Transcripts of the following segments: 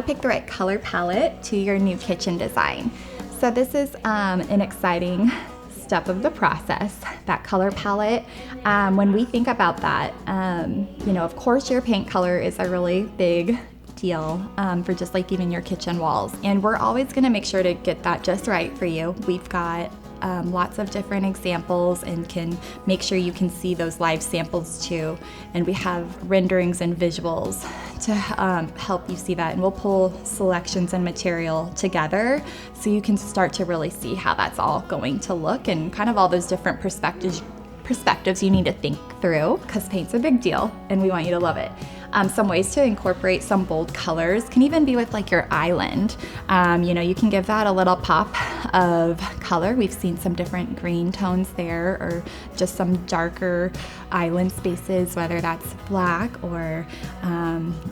to pick the right color palette to your new kitchen design. So this is an exciting step of the process, that color palette. When we think about that, of course your paint color is a really big deal for just like even your kitchen walls. And we're always gonna make sure to get that just right for you. We've got lots of different examples and can make sure you can see those live samples too. And we have renderings and visuals to help you see that. And we'll pull selections and material together so you can start to really see how that's all going to look and kind of all those different perspectives you need to think through, because paint's a big deal and we want you to love it. Some ways to incorporate some bold colors can even be with like your island. You can give that a little pop of color. We've seen some different green tones there, or just some darker island spaces, whether that's black or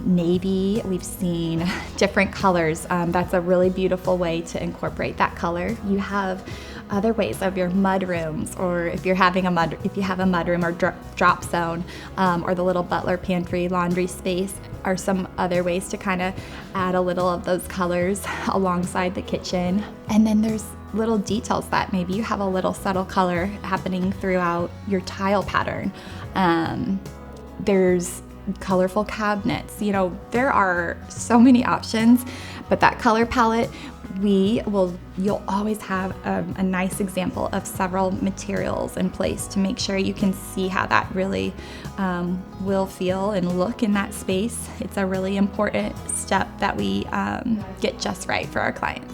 navy. We've seen different colors. That's a really beautiful way to incorporate that color. You have other ways of your mud rooms, or if you have a mud room or drop zone, or the little butler pantry laundry space, are some other ways to kind of add a little of those colors alongside the kitchen. And then there's little details that maybe you have a little subtle color happening throughout your tile pattern. There's colorful cabinets. There are so many options, but that color palette, you'll always have a nice example of several materials in place to make sure you can see how that really will feel and look in that space. It's a really important step that we get just right for our clients.